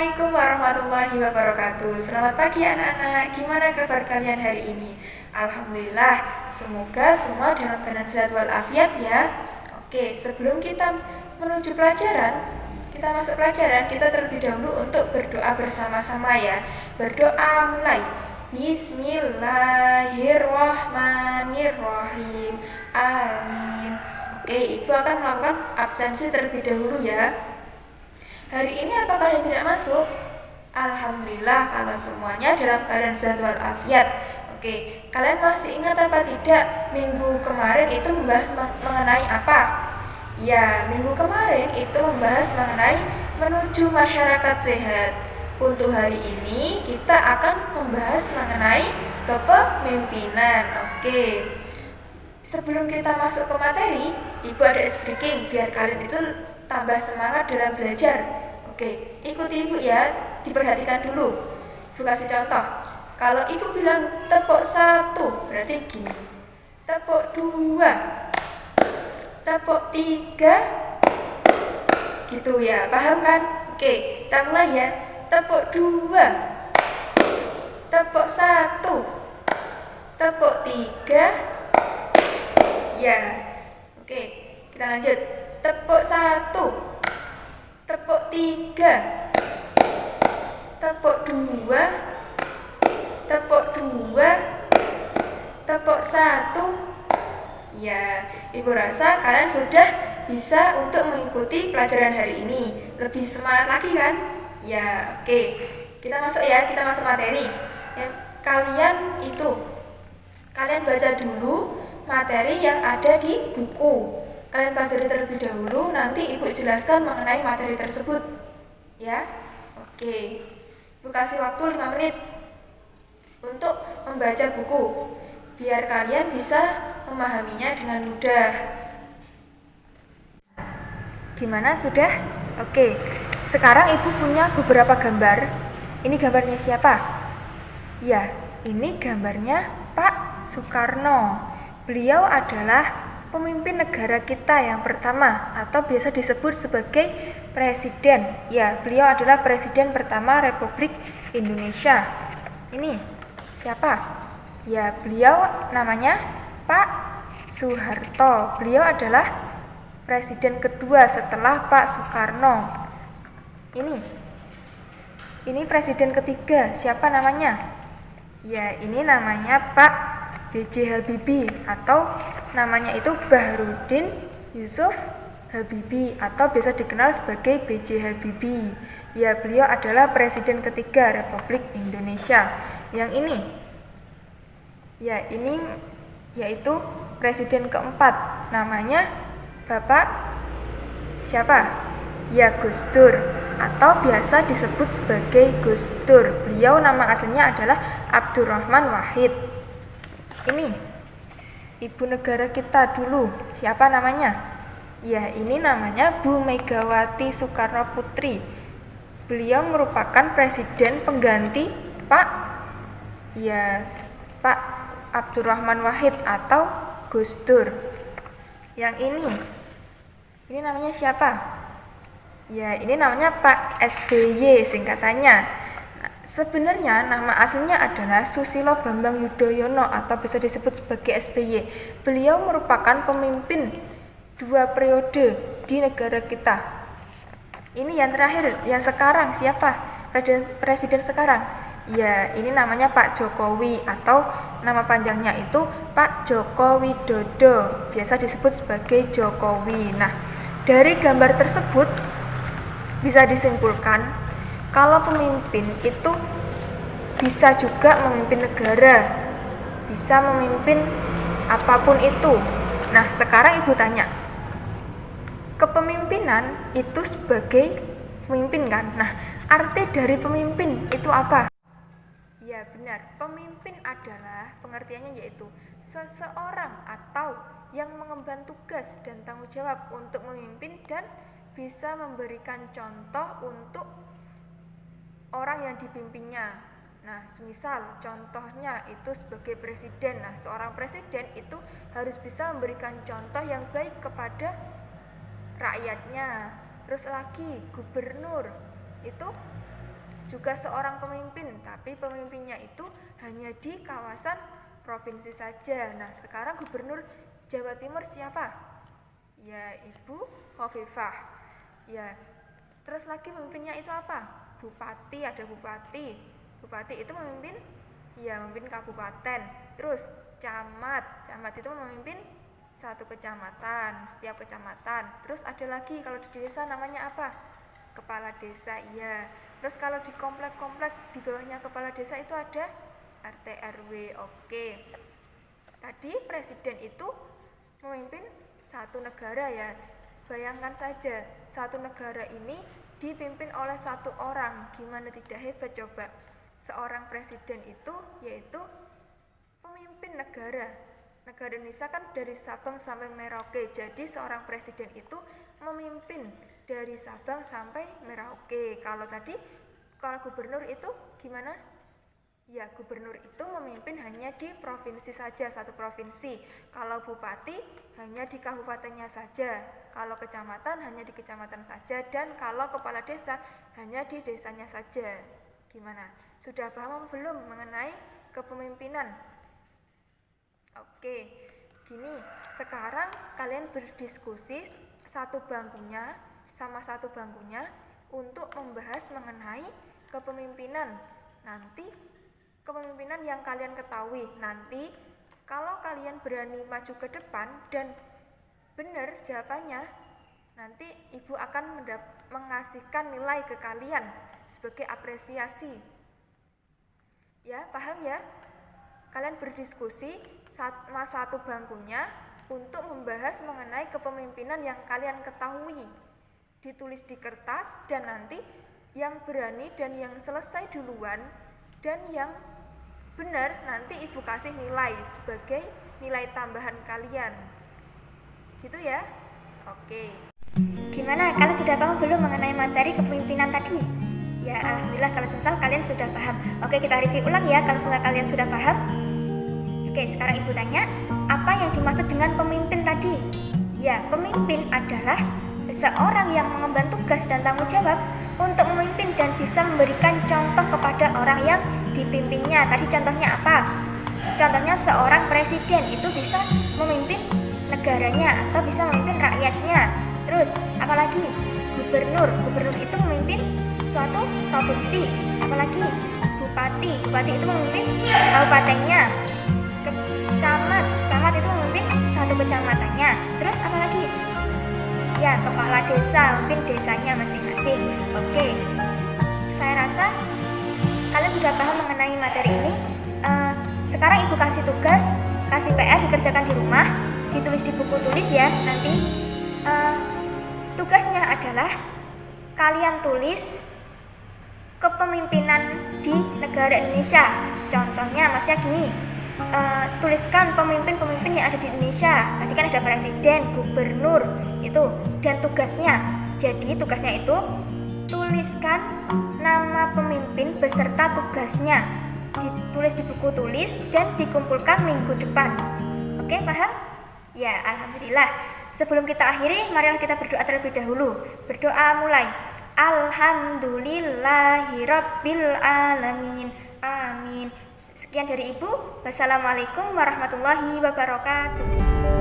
Assalamualaikum warahmatullahi wabarakatuh. Selamat pagi anak-anak. Gimana kabar kalian hari ini? Alhamdulillah. Semoga semua dalam keadaan sehat walafiat ya. Oke, sebelum kita menuju pelajaran, kita masuk pelajaran, kita terlebih dahulu untuk berdoa bersama-sama ya. Berdoa mulai. Bismillahirrahmanirrahim. Amin. Oke, Ibu akan melakukan absensi terlebih dahulu ya. Hari ini apakah kalian tidak masuk? Alhamdulillah kalau semuanya dalam keadaan sehat walafiat. Oke, kalian masih ingat apa tidak minggu kemarin itu membahas mengenai apa? Ya, minggu kemarin itu membahas mengenai menuju masyarakat sehat. Untuk hari ini kita akan membahas mengenai kepemimpinan. Oke. Sebelum kita masuk ke materi, Ibu ada speaking biar kalian itu tambah semangat dalam belajar. Oke, ikuti Ibu ya, diperhatikan dulu. Ibu kasih contoh. Kalau Ibu bilang tepuk 1, berarti gini. Tepuk 2, tepuk 3, gitu ya, paham kan? Oke, kita mulai ya. Tepuk 2, tepuk 1, tepuk 3, ya. Oke, kita lanjut. Tepuk 1, tepuk 3, tepuk 2, tepuk 2, tepuk 1. Ya, Ibu rasa kalian sudah bisa untuk mengikuti pelajaran hari ini. Lebih semangat lagi kan? Ya, oke. Kita masuk ya, kita masuk materi. Ya, kalian baca dulu materi yang ada di buku. Kalian pelajari terlebih dahulu, nanti Ibu jelaskan mengenai materi tersebut. Ya, oke. Ibu kasih waktu 5 menit untuk membaca buku, biar kalian bisa memahaminya dengan mudah. Gimana, sudah? Oke. Sekarang Ibu punya beberapa gambar. Ini gambarnya siapa? Ya, ini gambarnya Pak Soekarno. Beliau adalah pemimpin negara kita yang pertama atau biasa disebut sebagai presiden. Ya, beliau adalah presiden pertama Republik Indonesia. Ini siapa? Ya, beliau namanya Pak Soeharto. Beliau adalah presiden kedua setelah Pak Soekarno. Ini presiden ketiga. Siapa namanya? Ya, ini namanya Pak B.J. Habibie atau namanya itu Baharudin Yusuf Habibie atau biasa dikenal sebagai B.J. Habibie. Ya, beliau adalah presiden ketiga Republik Indonesia. Yang ini, ya ini yaitu presiden keempat, namanya Bapak siapa? Ya, Gus Dur atau biasa disebut sebagai Gus Dur. Beliau nama aslinya adalah Abdurrahman Wahid. Ini ibu negara kita dulu, siapa namanya? Ya, ini namanya Bu Megawati Soekarno Putri. Beliau merupakan presiden pengganti Pak Abdurrahman Wahid atau Gus Dur. Yang ini namanya siapa? Ya, ini namanya Pak SBY singkatannya. Sebenarnya nama aslinya adalah Susilo Bambang Yudhoyono atau bisa disebut sebagai SBY. Beliau merupakan pemimpin 2 periode di negara kita. Ini yang terakhir, yang sekarang siapa? Presiden sekarang. Ya, ini namanya Pak Jokowi atau nama panjangnya itu Pak Joko Widodo. Biasa disebut sebagai Jokowi. Nah, dari gambar tersebut bisa disimpulkan kalau pemimpin itu bisa juga memimpin negara, bisa memimpin apapun itu. Nah, sekarang Ibu tanya, kepemimpinan itu sebagai pemimpin kan? Nah, arti dari pemimpin itu apa? Ya, benar, pemimpin adalah pengertiannya yaitu seseorang atau yang mengemban tugas dan tanggung jawab untuk memimpin dan bisa memberikan contoh untuk orang yang dipimpinnya. Nah, semisal contohnya itu sebagai presiden. Nah, seorang presiden itu harus bisa memberikan contoh yang baik kepada rakyatnya. Terus lagi gubernur itu juga seorang pemimpin, tapi pemimpinnya itu hanya di kawasan provinsi saja. Nah, sekarang gubernur Jawa Timur siapa? Ya, Ibu Khofifah. Ya, terus lagi pemimpinnya itu apa? Bupati, ada bupati. Bupati itu memimpin, ya memimpin kabupaten. Terus camat itu memimpin satu kecamatan, setiap kecamatan. Terus ada lagi kalau di desa namanya apa? Kepala desa, iya. Terus kalau di komplek-komplek di bawahnya kepala desa itu ada RT RW. Oke. Tadi presiden itu memimpin satu negara ya. Bayangkan saja, satu negara ini dipimpin oleh satu orang. Gimana tidak hebat coba? Seorang presiden itu yaitu pemimpin negara. Negara Indonesia kan dari Sabang sampai Merauke. Jadi seorang presiden itu memimpin dari Sabang sampai Merauke. Kalau gubernur itu gimana? Ya, gubernur itu memimpin hanya di provinsi saja, satu provinsi. Kalau bupati hanya di kabupatennya saja. Kalau kecamatan hanya di kecamatan saja. Dan kalau kepala desa hanya di desanya saja. Gimana? Sudah paham atau belum mengenai kepemimpinan? Oke, gini, sekarang kalian berdiskusi satu bangkunya untuk membahas mengenai kepemimpinan. Nanti kepemimpinan yang kalian ketahui. Nanti kalau kalian berani maju ke depan dan benar jawabannya, nanti ibu akan mengasihkan nilai ke kalian sebagai apresiasi. Ya, paham ya? Kalian berdiskusi satu bangkunya untuk membahas mengenai kepemimpinan yang kalian ketahui. Ditulis di kertas dan nanti yang berani dan yang selesai duluan dan yang benar nanti ibu kasih nilai sebagai nilai tambahan kalian. Gitu ya? Oke. Gimana? Kalian sudah paham belum mengenai materi kepemimpinan tadi? Ya, alhamdulillah kalau misal kalian sudah paham. Oke, kita review ulang ya kalau kalian sudah paham. Oke, sekarang ibu tanya, apa yang dimaksud dengan pemimpin tadi? Ya, pemimpin adalah seseorang yang mengemban tugas dan tanggung jawab untuk memimpin dan bisa memberikan contoh kepada orang yang dipimpinnya. Tadi contohnya apa? Contohnya seorang presiden itu bisa memimpin negaranya atau bisa memimpin rakyatnya. Terus, apalagi gubernur itu memimpin suatu provinsi. Apalagi bupati itu memimpin kabupatennya. Camat itu memimpin satu kecamatannya. Terus apalagi? Ya, kepala desa memimpin desanya masing-masing. Oke, saya rasa kalian sudah paham mengenai materi ini. Sekarang ibu kasih tugas, kasih PR dikerjakan di rumah, ditulis di buku tulis ya. Nanti tugasnya adalah kalian tulis kepemimpinan di negara Indonesia. Contohnya maksudnya gini, tuliskan pemimpin-pemimpin yang ada di Indonesia. Tadi kan ada presiden, gubernur itu, dan tugasnya. Jadi tugasnya itu tuliskan nama pemimpin beserta tugasnya, ditulis di buku tulis dan dikumpulkan minggu depan. Oke, paham? Ya, alhamdulillah. Sebelum kita akhiri, marilah kita berdoa terlebih dahulu. Berdoa mulai. Alhamdulillahirabbil alamin. Amin. Sekian dari Ibu. Wassalamualaikum warahmatullahi wabarakatuh.